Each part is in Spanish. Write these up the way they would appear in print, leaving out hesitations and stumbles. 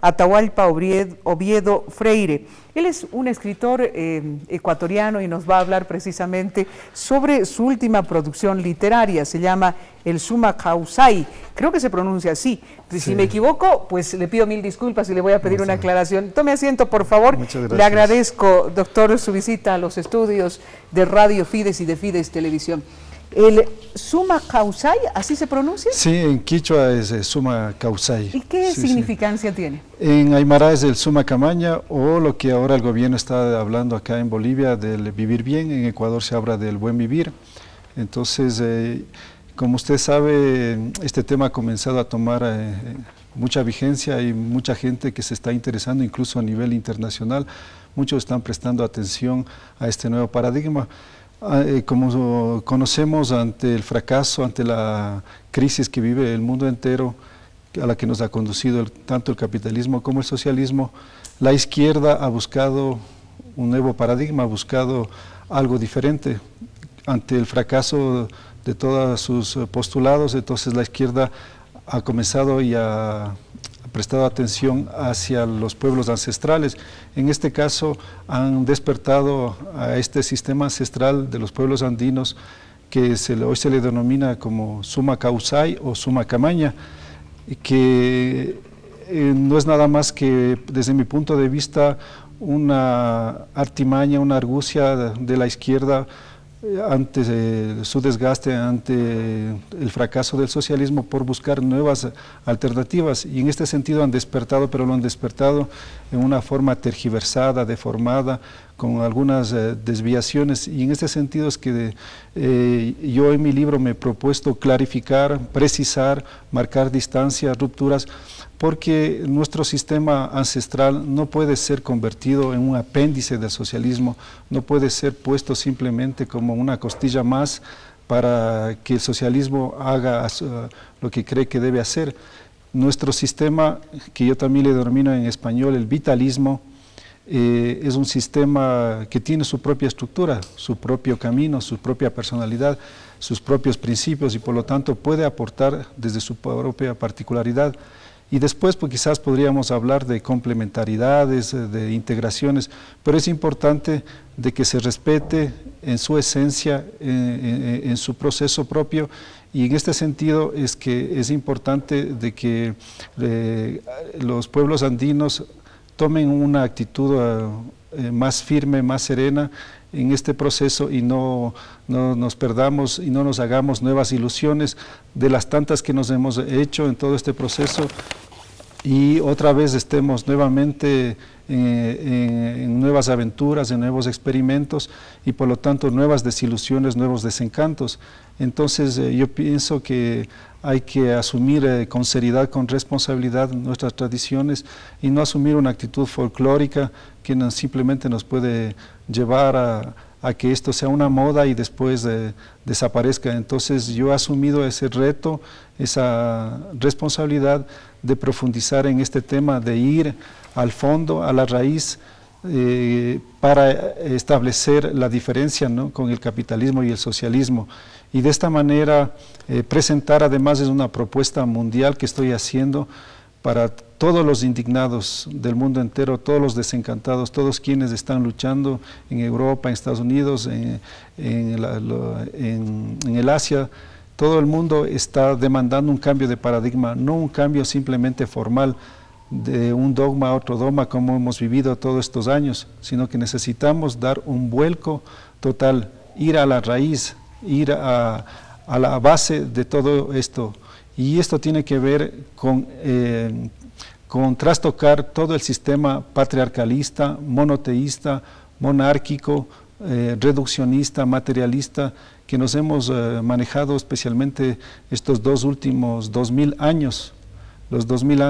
Atahualpa Oviedo Freire. Él es un escritor ecuatoriano y nos va a hablar precisamente sobre su última producción literaria. Se llama El Summa Causai. Creo que se pronuncia así. Si me equivoco, pues le pido mil disculpas y le voy a pedir una aclaración. Tome asiento, por favor. Muchas gracias. Le agradezco, doctor, su visita a los estudios de Radio Fides y de Fides Televisión. ¿El Summa Causai, así se pronuncia? Sí, en quichua es Summa Causai. ¿Y qué significancia tiene? En aymara es el Summa Camaña, o lo que ahora el gobierno está hablando acá en Bolivia del vivir bien. En Ecuador se habla del buen vivir. Entonces, como usted sabe, este tema ha comenzado a tomar mucha vigencia. Hay mucha gente que se está interesando, incluso a nivel internacional. Muchos están prestando atención a este nuevo paradigma. Como conocemos, ante el fracaso, ante la crisis que vive el mundo entero, a la que nos ha conducido tanto el capitalismo como el socialismo, la izquierda ha buscado un nuevo paradigma, ha buscado algo diferente. Ante el fracaso de todos sus postulados, entonces la izquierda ha comenzado y ha prestado atención hacia los pueblos ancestrales. En este caso han despertado a este sistema ancestral de los pueblos andinos que hoy se le denomina como Summa Causai o Summa Camaña, que no es nada más que, desde mi punto de vista, una artimaña, una argucia de la izquierda ante su desgaste, ante el fracaso del socialismo, por buscar nuevas alternativas, y en este sentido han despertado, pero lo han despertado en una forma tergiversada, deformada, con algunas desviaciones, y en este sentido es que yo en mi libro me he propuesto clarificar, precisar, marcar distancias, rupturas, porque nuestro sistema ancestral no puede ser convertido en un apéndice del socialismo, no puede ser puesto simplemente como una costilla más para que el socialismo haga lo que cree que debe hacer. Nuestro sistema, que yo también le denomino en español el vitalismo, es un sistema que tiene su propia estructura, su propio camino, su propia personalidad, sus propios principios, y por lo tanto puede aportar desde su propia particularidad. Y después pues quizás podríamos hablar de complementariedades, de integraciones, pero es importante de que se respete en su esencia, en su proceso propio, y en este sentido es que es importante de que los pueblos andinos tomen una actitud más firme, más serena en este proceso, y no nos perdamos y no nos hagamos nuevas ilusiones de las tantas que nos hemos hecho en todo este proceso, y otra vez estemos nuevamente en nuevas aventuras, en nuevos experimentos, y por lo tanto nuevas desilusiones, nuevos desencantos. Entonces yo pienso que hay que asumir con seriedad, con responsabilidad nuestras tradiciones, y no asumir una actitud folclórica que simplemente nos puede llevar a que esto sea una moda y después desaparezca. Entonces yo he asumido ese reto, esa responsabilidad de profundizar en este tema, de ir al fondo, a la raíz, para establecer la diferencia, ¿no?, con el capitalismo y el socialismo. Y de esta manera presentar, además, es una propuesta mundial que estoy haciendo para todos los indignados del mundo entero, todos los desencantados, todos quienes están luchando en Europa, en Estados Unidos, en el Asia. Todo el mundo está demandando un cambio de paradigma, no un cambio simplemente formal de un dogma a otro dogma como hemos vivido todos estos años, sino que necesitamos dar un vuelco total, ir a la raíz, ir a la base de todo esto. Y esto tiene que ver con trastocar todo el sistema patriarcalista, monoteísta, monárquico, reduccionista, materialista, que nos hemos manejado especialmente estos dos últimos 2000 años. Los 2000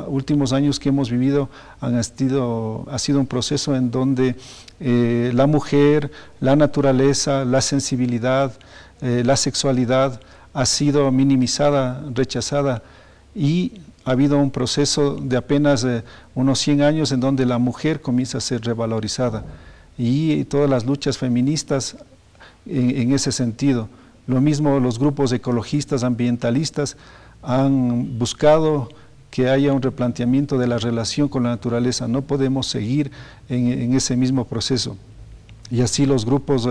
últimos años que hemos vivido ha sido un proceso en donde la mujer, la naturaleza, la sensibilidad, la sexualidad ha sido minimizada, rechazada, y ha habido un proceso de apenas unos 100 años en donde la mujer comienza a ser revalorizada, y todas las luchas feministas en ese sentido. Lo mismo los grupos ecologistas, ambientalistas, han buscado que haya un replanteamiento de la relación con la naturaleza. No podemos seguir en ese mismo proceso. Y así los grupos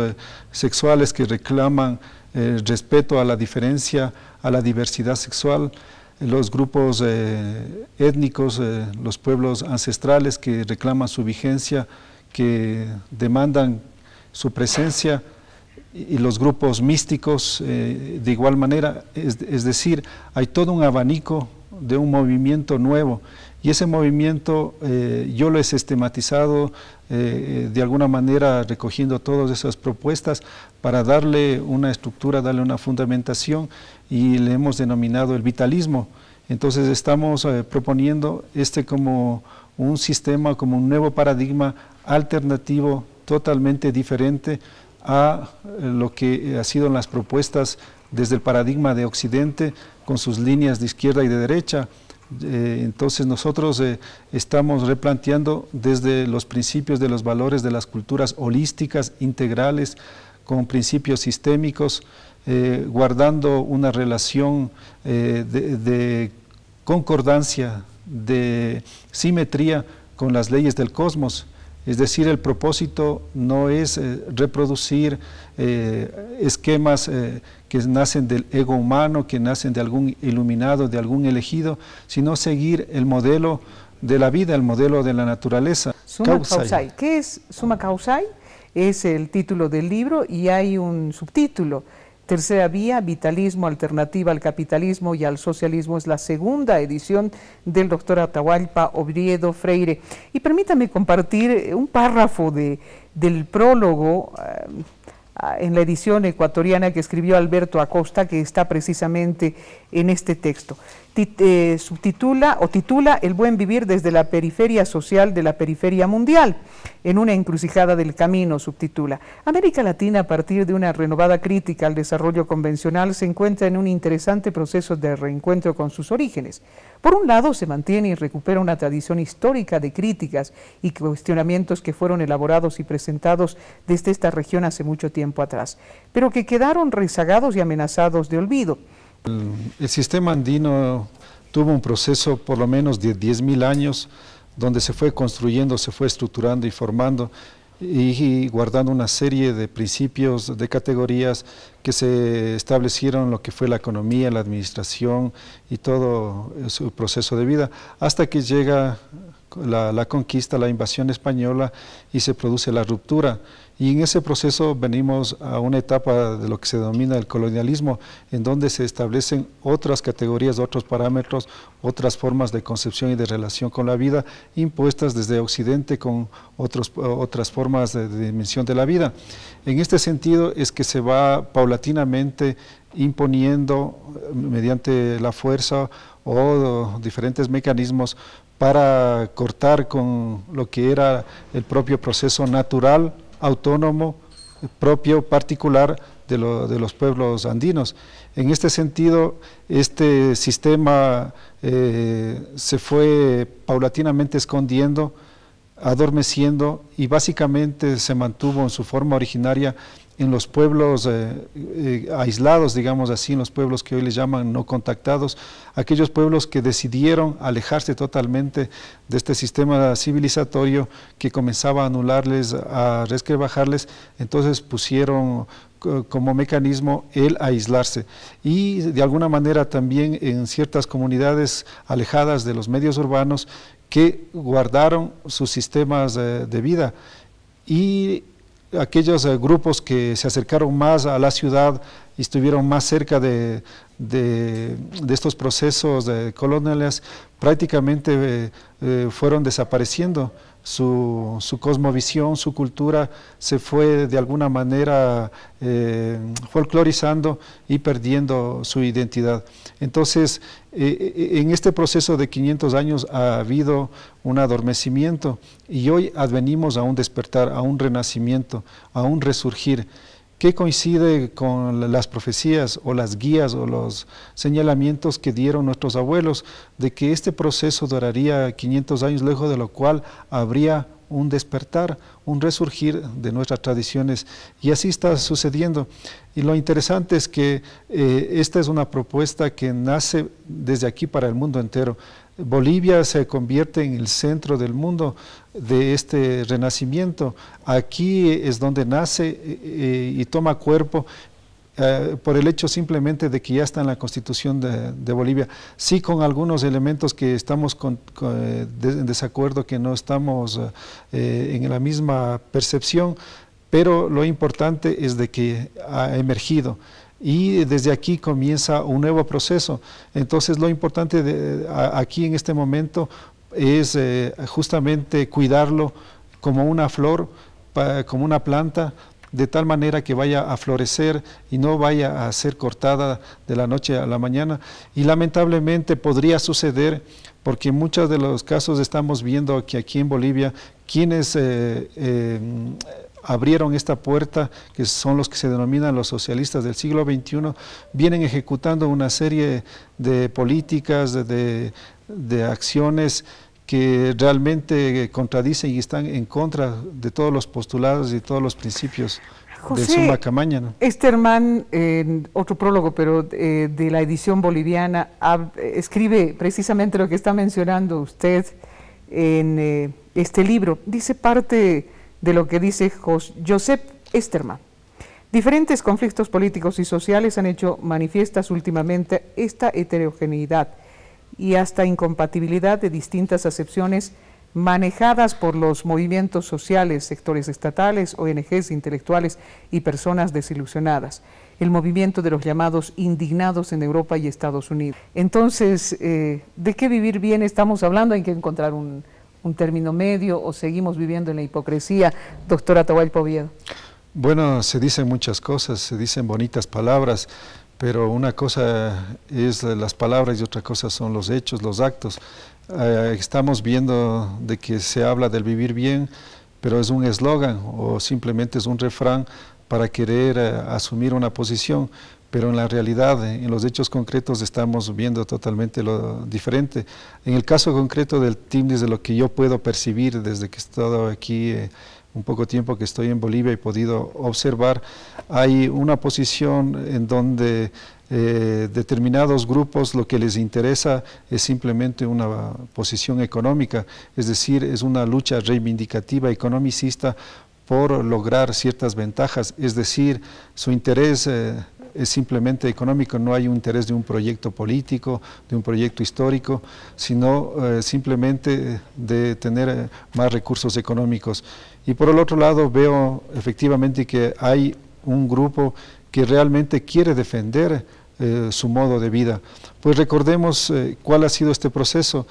sexuales que reclaman respeto a la diferencia, a la diversidad sexual, los grupos étnicos, los pueblos ancestrales que reclaman su vigencia, que demandan su presencia, y los grupos místicos de igual manera, es decir, hay todo un abanico de un movimiento nuevo, y ese movimiento yo lo he sistematizado de alguna manera recogiendo todas esas propuestas para darle una estructura, darle una fundamentación, y le hemos denominado el vitalismo. Entonces estamos proponiendo como un sistema, como un nuevo paradigma alternativo, totalmente diferente a lo que ha sido las propuestas desde el paradigma de Occidente, con sus líneas de izquierda y de derecha. Entonces nosotros estamos replanteando desde los principios de los valores de las culturas holísticas, integrales, con principios sistémicos, guardando una relación de concordancia, de simetría con las leyes del cosmos. Es decir, el propósito no es reproducir esquemas que nacen del ego humano, que nacen de algún iluminado, de algún elegido, sino seguir el modelo de la vida, el modelo de la naturaleza. Summa Causai. ¿Qué es Summa Causai? Es el título del libro y hay un subtítulo. Tercera vía, vitalismo, alternativa al capitalismo y al socialismo. Es la segunda edición del doctor Atahualpa Oviedo Freire. Y permítame compartir un párrafo del prólogo en la edición ecuatoriana que escribió Alberto Acosta, que está precisamente en este texto. Titula El buen vivir desde la periferia social de la periferia mundial. En una encrucijada del camino, subtitula. América Latina, a partir de una renovada crítica al desarrollo convencional, se encuentra en un interesante proceso de reencuentro con sus orígenes. Por un lado, se mantiene y recupera una tradición histórica de críticas y cuestionamientos que fueron elaborados y presentados desde esta región hace mucho tiempo atrás, pero que quedaron rezagados y amenazados de olvido. El sistema andino tuvo un proceso por lo menos de 10.000 años, donde se fue construyendo, se fue estructurando y formando y guardando una serie de principios, de categorías que se establecieron lo que fue la economía, la administración y todo su proceso de vida, hasta que llega la conquista, la invasión española y se produce la ruptura. Y en ese proceso venimos a una etapa de lo que se denomina el colonialismo, en donde se establecen otras categorías, otros parámetros, otras formas de concepción y de relación con la vida, impuestas desde Occidente con otras formas de dimensión de la vida. En este sentido es que se va paulatinamente imponiendo mediante la fuerza o diferentes mecanismos para cortar con lo que era el propio proceso natural, autónomo, propio, particular de los pueblos andinos. En este sentido, este sistema se fue paulatinamente escondiendo, adormeciendo y básicamente se mantuvo en su forma originaria en los pueblos aislados, digamos así, en los pueblos que hoy les llaman no contactados, aquellos pueblos que decidieron alejarse totalmente de este sistema civilizatorio que comenzaba a anularles, a resquebrajarles, entonces pusieron como mecanismo el aislarse y de alguna manera también en ciertas comunidades alejadas de los medios urbanos que guardaron sus sistemas de vida, y aquellos grupos que se acercaron más a la ciudad y estuvieron más cerca de estos procesos coloniales, prácticamente fueron desapareciendo. Su cosmovisión, su cultura se fue de alguna manera folclorizando y perdiendo su identidad. Entonces, en este proceso de 500 años ha habido un adormecimiento y hoy advenimos a un despertar, a un renacimiento, a un resurgir, que coincide con las profecías o las guías o los señalamientos que dieron nuestros abuelos de que este proceso duraría 500 años, luego de lo cual habría un despertar, un resurgir de nuestras tradiciones, y así está sucediendo. Y lo interesante es que esta es una propuesta que nace desde aquí para el mundo entero. Bolivia se convierte en el centro del mundo de este renacimiento. Aquí es donde nace y toma cuerpo por el hecho simplemente de que ya está en la Constitución de Bolivia, sí con algunos elementos que estamos en desacuerdo, que no estamos en la misma percepción, pero lo importante es de que ha emergido y desde aquí comienza un nuevo proceso. Entonces lo importante aquí en este momento es justamente cuidarlo como una flor, como una planta, de tal manera que vaya a florecer y no vaya a ser cortada de la noche a la mañana. Y lamentablemente podría suceder, porque en muchos de los casos estamos viendo que aquí en Bolivia, quienes abrieron esta puerta, que son los que se denominan los socialistas del siglo XXI, vienen ejecutando una serie de políticas, de acciones que realmente contradicen y están en contra de todos los postulados y todos los principios del Suma Camaña, ¿no? Esterman, otro prólogo, pero de la edición boliviana, escribe precisamente lo que está mencionando usted en este libro. Dice parte de lo que dice Josep Esterman. Diferentes conflictos políticos y sociales han hecho manifiestas últimamente esta heterogeneidad y hasta incompatibilidad de distintas acepciones manejadas por los movimientos sociales, sectores estatales, ONGs, intelectuales y personas desilusionadas. El movimiento de los llamados indignados en Europa y Estados Unidos. Entonces, ¿de qué vivir bien estamos hablando? Hay que encontrar un término medio o seguimos viviendo en la hipocresía, doctor Atahualpa Oviedo. Bueno, se dicen muchas cosas, se dicen bonitas palabras, pero una cosa es las palabras y otra cosa son los hechos, los actos. Estamos viendo de que se habla del vivir bien, pero es un eslogan o simplemente es un refrán para querer asumir una posición, pero en la realidad, en los hechos concretos estamos viendo totalmente lo diferente. En el caso concreto del TIMDIS, de lo que yo puedo percibir desde que he estado aquí un poco tiempo que estoy en Bolivia y he podido observar, hay una posición en donde determinados grupos lo que les interesa es simplemente una posición económica, es decir, es una lucha reivindicativa economicista por lograr ciertas ventajas, es decir, su interés es simplemente económico, no hay un interés de un proyecto político, de un proyecto histórico, sino simplemente de tener más recursos económicos. Y por el otro lado veo efectivamente que hay un grupo que realmente quiere defender su modo de vida. Pues recordemos cuál ha sido este proceso.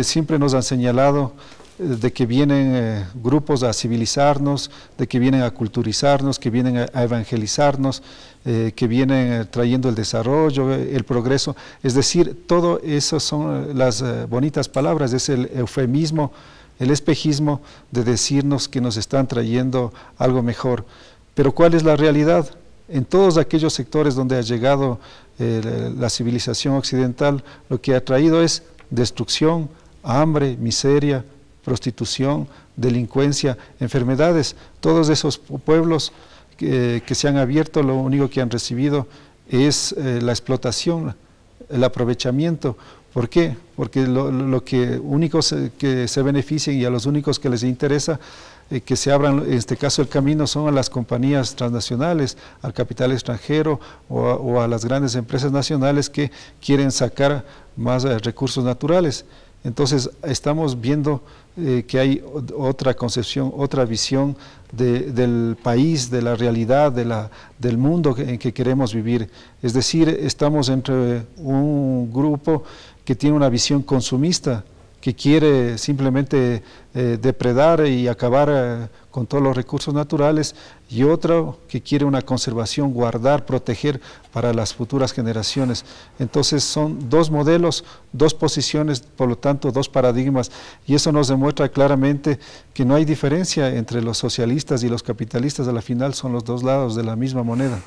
Siempre nos han señalado de que vienen grupos a civilizarnos, de que vienen a culturizarnos, que vienen a evangelizarnos, que vienen trayendo el desarrollo, el progreso. Es decir, todo eso son las bonitas palabras, es el eufemismo, el espejismo de decirnos que nos están trayendo algo mejor. Pero ¿cuál es la realidad? En todos aquellos sectores donde ha llegado la civilización occidental, lo que ha traído es destrucción, hambre, miseria, prostitución, delincuencia, enfermedades. Todos esos pueblos que se han abierto, lo único que han recibido es la explotación, el aprovechamiento. ¿Por qué? Porque lo que únicos que se benefician y a los únicos que les interesa que se abran, en este caso el camino, son a las compañías transnacionales, al capital extranjero o a las grandes empresas nacionales que quieren sacar más recursos naturales. Entonces estamos viendo que hay otra concepción, otra visión del país, de la realidad, del mundo en que queremos vivir. Es decir, estamos entre un grupo que tiene una visión consumista, que quiere simplemente depredar y acabar con todos los recursos naturales, y otro que quiere una conservación, guardar, proteger para las futuras generaciones. Entonces son dos modelos, dos posiciones, por lo tanto dos paradigmas, y eso nos demuestra claramente que no hay diferencia entre los socialistas y los capitalistas, a la final son los dos lados de la misma moneda.